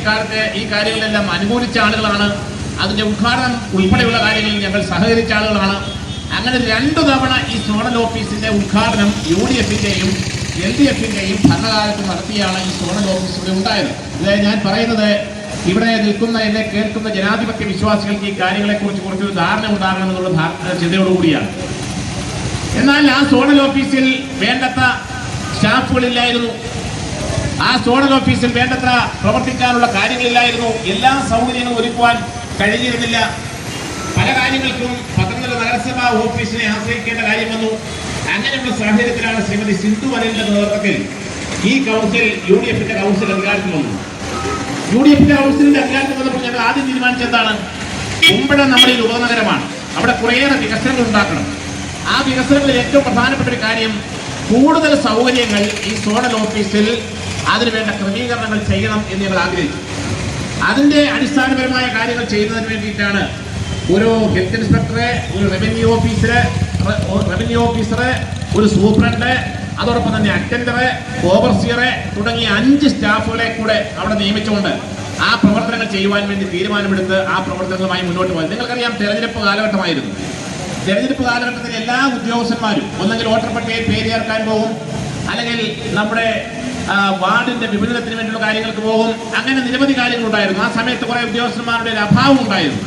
കാലത്തെ ഈ കാര്യങ്ങളെല്ലാം അനുകൂലിച്ച ആളുകളാണ്. അതിന്റെ ഉദ്ഘാടനം ഉൾപ്പെടെയുള്ള കാര്യങ്ങളിൽ ഞങ്ങൾ സഹകരിച്ച ആളുകളാണ്. അങ്ങനെ 2 തവണ ഈ സോണൽ ഓഫീസിന്റെ ഉദ്ഘാടനം UDFന്റെയും LDFന്റെയും ഭരണകാലത്ത് നടത്തിയാണ് ഈ സോണൽ ഓഫീസ് ഇവിടെ ഉണ്ടായത്. അതായത് ഞാൻ പറയുന്നത്, ഇവിടെ നിൽക്കുന്ന എന്നെ കേൾക്കുന്ന ജനാധിപത്യ വിശ്വാസികൾക്ക് ഈ കാര്യങ്ങളെക്കുറിച്ച് കുറച്ചൊരു ധാരണ ഉണ്ടാകണമെന്നുള്ള ചിന്തയോടുകൂടിയാണ്. എന്നാൽ ആ സോണൽ ഓഫീസിൽ വേണ്ടത്ര സ്റ്റാഫുകളില്ലായിരുന്നു. ആ സോണൽ ഓഫീസിൽ വേണ്ടത്ര പ്രവർത്തിക്കാനുള്ള കാര്യങ്ങളില്ലായിരുന്നു. എല്ലാ സൗകര്യങ്ങളും ഒരുക്കുവാൻ കഴിഞ്ഞിരുന്നില്ല. പല കാര്യങ്ങൾക്കും പത്തനംതിട്ട നഗരസഭാ ഓഫീസിനെ ആശ്രയിക്കേണ്ട കാര്യം വന്നു. അങ്ങനെയുള്ള സാഹചര്യത്തിലാണ് ശ്രീമതി സിന്ധു വരലിന്റെ നേതൃത്വത്തിൽ ഈ കൗൺസിൽ UDFന്റെ കൗൺസിൽ അധികാരത്തിൽ വന്നു. UDFന്റെ കൗൺസിലിന്റെ അധികാരത്തിൽ വന്നപ്പോൾ ഞങ്ങൾ ആദ്യം തീരുമാനിച്ചെന്താണ്, കുമ്പഴ നമ്മുടെ ഒരു ഉപനഗരമാണ്, അവിടെ കുറേയേറെ വികസനങ്ങൾ ഉണ്ടാക്കണം. ആ വികസനങ്ങളിൽ ഏറ്റവും പ്രധാനപ്പെട്ട ഒരു കാര്യം, കൂടുതൽ സൗകര്യങ്ങൾ ഈ സോണൽ ഓഫീസിൽ അതിനുവേണ്ട ക്രമീകരണങ്ങൾ ചെയ്യണം എന്ന് ഞങ്ങൾ ആഗ്രഹിച്ചു. അതിന്റെ അടിസ്ഥാനപരമായ കാര്യങ്ങൾ ചെയ്യുന്നതിന് വേണ്ടിയിട്ടാണ് ഒരു ഹെൽത്ത് ഇൻസ്പെക്ടറെ, ഒരു റവന്യൂ ഓഫീസറെ, ഒരു സൂപ്രണ്ട്, അതോടൊപ്പം തന്നെ അറ്റൻഡറെ, ഓവർസിയറെ തുടങ്ങിയ 5 സ്റ്റാഫുകളെ കൂടെ അവിടെ നിയമിച്ചുകൊണ്ട് ആ പ്രവർത്തനങ്ങൾ ചെയ്യുവാൻ വേണ്ടി തീരുമാനമെടുത്ത് ആ പ്രവർത്തനങ്ങളുമായി മുന്നോട്ട് പോയത്. നിങ്ങൾക്കറിയാം, തെരഞ്ഞെടുപ്പ് കാലഘട്ടമായിരുന്നു. തെരഞ്ഞെടുപ്പ് കാലഘട്ടത്തിൽ എല്ലാ ഉദ്യോഗസ്ഥന്മാരും ഒന്നെങ്കിൽ വോട്ടർ പട്ടികയിൽ പേര് ചേർക്കാൻ പോകും, അല്ലെങ്കിൽ നമ്മുടെ വാർഡിന്റെ വിഭജനത്തിന് വേണ്ടിയുള്ള കാര്യങ്ങൾക്ക് പോകും. അങ്ങനെ നിരവധി കാര്യങ്ങളുണ്ടായിരുന്നു. ആ സമയത്ത് കുറെ ഉദ്യോഗസ്ഥന്മാരുടെ ഒരു അഭാവം ഉണ്ടായിരുന്നു.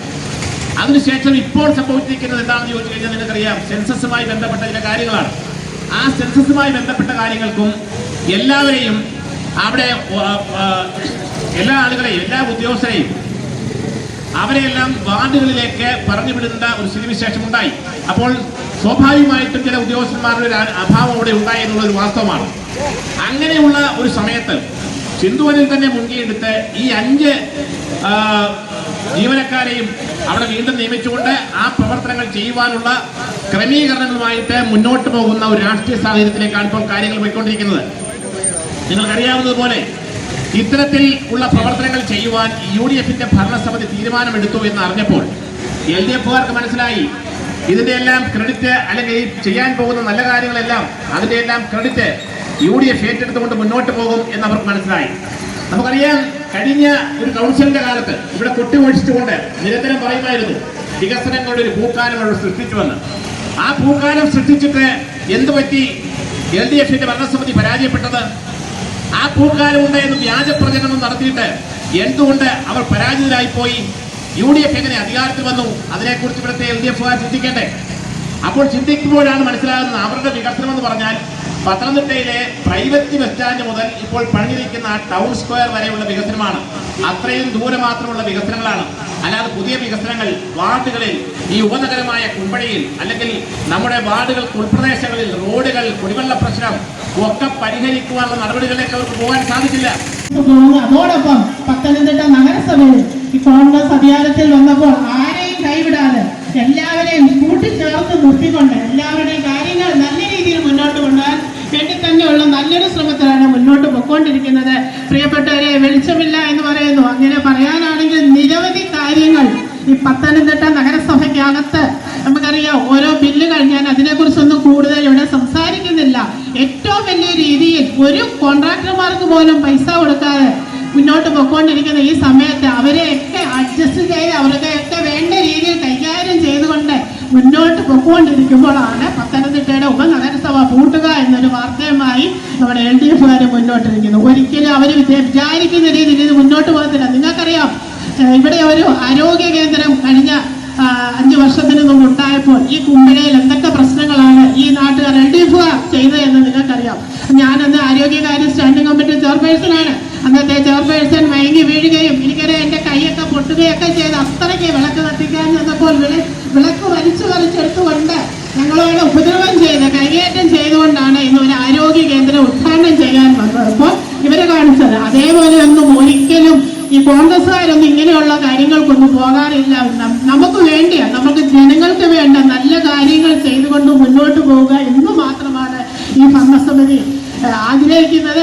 അതിനുശേഷം ഇപ്പോൾ സംഭവിച്ചിരിക്കുന്നത് എന്താണെന്ന് ചോദിച്ചു കഴിഞ്ഞാൽ നിങ്ങൾക്കറിയാം, സെൻസസുമായി ബന്ധപ്പെട്ട ചില കാര്യങ്ങളാണ്. ആ സെൻസസുമായി ബന്ധപ്പെട്ട കാര്യങ്ങൾക്കും എല്ലാവരെയും അവിടെ എല്ലാ ആളുകളെയും, എല്ലാ ഉദ്യോഗസ്ഥരെയും അവരെയെല്ലാം വാർഡുകളിലേക്ക് പറഞ്ഞുവിടുന്ന ഒരു സ്ഥിതിവിശേഷം ഉണ്ടായി. അപ്പോൾ സ്വാഭാവികമായിട്ടും ചില ഉദ്യോഗസ്ഥന്മാരുടെ ഒരു അഭാവം അവിടെ ഉണ്ടായി എന്നുള്ളൊരു വാസ്തവമാണ്. അങ്ങനെയുള്ള ഒരു സമയത്ത് സിന്ധുവനിൽ തന്നെ മുൻകൈയെടുത്ത് ഈ 5 ജീവനക്കാരെയും അവിടെ വീണ്ടും നിയമിച്ചുകൊണ്ട് ആ പ്രവർത്തനങ്ങൾ ചെയ്യുവാനുള്ള ക്രമീകരണങ്ങളുമായിട്ട് മുന്നോട്ട് പോകുന്ന ഒരു രാഷ്ട്രീയ സാഹചര്യത്തിലേക്കാണ് ഇപ്പോൾ കാര്യങ്ങൾ പോയിക്കൊണ്ടിരിക്കുന്നത്. നിങ്ങൾക്കറിയാവുന്നതുപോലെ ഇത്തരത്തിൽ ഉള്ള പ്രവർത്തനങ്ങൾ ചെയ്യുവാൻ UDFന്റെ ഭരണസമിതി തീരുമാനമെടുത്തു എന്ന് അറിഞ്ഞപ്പോൾ LDFകാർക്ക് മനസ്സിലായി, ഇതിന്റെ എല്ലാം ക്രെഡിറ്റ്, അല്ലെങ്കിൽ ചെയ്യാൻ പോകുന്ന നല്ല കാര്യങ്ങളെല്ലാം അതിന്റെ എല്ലാം ക്രെഡിറ്റ് UDF ഏറ്റെടുത്തുകൊണ്ട് മുന്നോട്ട് പോകും എന്ന് അവർക്ക് മനസ്സിലായി. നമുക്കറിയാം, കഴിഞ്ഞ ഒരു കൗൺസിലിന്റെ കാലത്ത് ഇവിടെ കൊട്ടിഘോഷിച്ചുകൊണ്ട് നിരന്തരം പറയുമായിരുന്നു, വികസനങ്ങളുടെ ഒരു പൂക്കാലം അവിടെ സൃഷ്ടിച്ചുവെന്ന്. ആ പൂക്കാലം സൃഷ്ടിച്ചിട്ട് എന്ത് പറ്റി? LDFന്റെ ഭരണസമിതി പരാജയപ്പെട്ടത്. ആ പൂക്കാലം ഉണ്ടായെന്ന് വ്യാജ പ്രചരണം നടത്തിയിട്ട് എന്തുകൊണ്ട് അവർ പരാജിതരായിപ്പോയി? UDF എങ്ങനെ അധികാരത്തിൽ വന്നു? അതിനെക്കുറിച്ച് ഇവിടുത്തെ LDFകാർ ചിന്തിക്കേണ്ടേ? അപ്പോൾ ചിന്തിക്കുമ്പോഴാണ് മനസ്സിലാകുന്നത്, അവരുടെ വികസനം എന്ന് പറഞ്ഞാൽ പത്തനംതിട്ടയിലെ പ്രൈവറ്റ് ബസ് സ്റ്റാൻഡ് മുതൽ ഇപ്പോൾ പണിഞ്ഞിരിക്കുന്ന ടൗൺ സ്ക്വയർ വരെയുള്ള വികസനമാണ്. അത്രയും ദൂരെ മാത്രമുള്ള വികസനങ്ങളാണ്. അല്ലാതെ പുതിയ വികസനങ്ങൾ വാർഡുകളിൽ, ഈ ഉപനഗരമായ കുമ്പഴയിൽ, അല്ലെങ്കിൽ നമ്മുടെ വാർഡുകൾക്ക് ഉൾപ്രദേശങ്ങളിൽ റോഡുകൾ, കുടിവെള്ള പ്രശ്നം ഒക്കെ പരിഹരിക്കുവാനുള്ള നടപടികളിലേക്ക് അവർക്ക് പോകാൻ സാധിക്കില്ല. അതോടൊപ്പം പത്തനംതിട്ട നഗരസഭയിൽ ഈ കോൺഗ്രസ് അധികാരത്തിൽ വന്നപ്പോൾ ആരെയും കൈവിടാതെ എല്ലാവരെയും കൂട്ടിച്ചേർത്ത് നിർത്തിക്കൊണ്ട് എല്ലാവരുടെയും കാര്യങ്ങൾ നല്ല രീതിയിൽ മുന്നോട്ട് കൊണ്ടുപോകാൻ വേണ്ടി തന്നെയുള്ള നല്ലൊരു ശ്രമത്തിലാണ് മുന്നോട്ട് പോയിക്കൊണ്ടിരിക്കുന്നത്. പ്രിയപ്പെട്ടവരെ, വെളിച്ചമില്ല എന്ന് പറയുന്നു. അങ്ങനെ പറയാനാണെങ്കിൽ നിരവധി കാര്യങ്ങൾ ഈ പത്തനംതിട്ട നഗരസഭയ്ക്കകത്ത് നമുക്കറിയാം. ഓരോ ബില്ലുകൾ, ഞാൻ അതിനെക്കുറിച്ചൊന്നും കൂടുതൽ ഇവിടെ സംസാരിക്കുന്നില്ല. ഏറ്റവും വലിയ രീതിയിൽ ഒരു കോൺട്രാക്ടർമാർക്ക് പോലും പൈസ കൊടുക്കാതെ മുന്നോട്ട് പോയിക്കൊണ്ടിരിക്കുന്ന ഈ സമയത്ത് അവരെയൊക്കെ അഡ്ജസ്റ്റ് ചെയ്ത് അവർക്കൊക്കെ വേണ്ട രീതിയിൽ കൈകാര്യം ചെയ്തുകൊണ്ട് മുന്നോട്ട് പോയിക്കൊണ്ടിരിക്കുമ്പോഴാണ് പത്തനംതിട്ടയുടെ ഉപനഗരസഭ പൂട്ടുക എന്നൊരു വാർത്തയുമായി നമ്മുടെ LDFകാർ മുന്നോട്ടിരിക്കുന്നു. ഒരിക്കലും അവർ വിചാരിക്കുന്ന രീതിയിൽ ഇത് മുന്നോട്ട് പോകത്തില്ല. നിങ്ങൾക്കറിയാം, ഇവിടെ ഒരു ആരോഗ്യ കേന്ദ്രം കഴിഞ്ഞ 5 വർഷത്തിന് മുമ്പ് ഉണ്ടായപ്പോൾ ഈ കുമ്പഴയിൽ എന്തൊക്കെ പ്രശ്നങ്ങളാണ് ഈ നാട്ടുകാർ LDFകാർ ചെയ്തത് എന്ന് നിങ്ങൾക്കറിയാം. ഞാനന്ന് ആരോഗ്യകാര്യ സ്റ്റാൻഡിംഗ് കമ്മിറ്റി ചെയർപേഴ്സണാണ്. അന്നത്തെ ചെയർപേഴ്സൺ മയങ്ങി വീഴുകയും എനിക്കറിയാം എൻ്റെ കൈയൊക്കെ പൊട്ടുകയൊക്കെ ചെയ്ത് അത്രയ്ക്ക് വിളക്ക് കത്തിക്കാൻ ചെന്നപ്പോൾ വിളക്ക് വലിച്ചെടുത്തുകൊണ്ട് ഞങ്ങളോട് ഉപദ്രവം ചെയ്ത് കൈകയറ്റം ചെയ്തുകൊണ്ടാണ് ഇന്ന് ഒരു ആരോഗ്യ കേന്ദ്രം ഉദ്ഘാടനം ചെയ്യാൻ വന്നത്. അപ്പോൾ ഇവരെ കാണിച്ചത് അതേപോലെ ഒന്നും ഒരിക്കലും ഈ കോൺഗ്രസ്സുകാരൊന്നും ഇങ്ങനെയുള്ള കാര്യങ്ങൾക്കൊന്നും പോകാറില്ല. നമുക്ക് വേണ്ടിയാണ്, നമുക്ക് ജനങ്ങൾക്ക് വേണ്ട നല്ല കാര്യങ്ങൾ ചെയ്തുകൊണ്ട് മുന്നോട്ട് പോവുക എന്ന് മാത്രമാണ് ഈ ഭരണസമിതി ആഗ്രഹിക്കുന്നത്.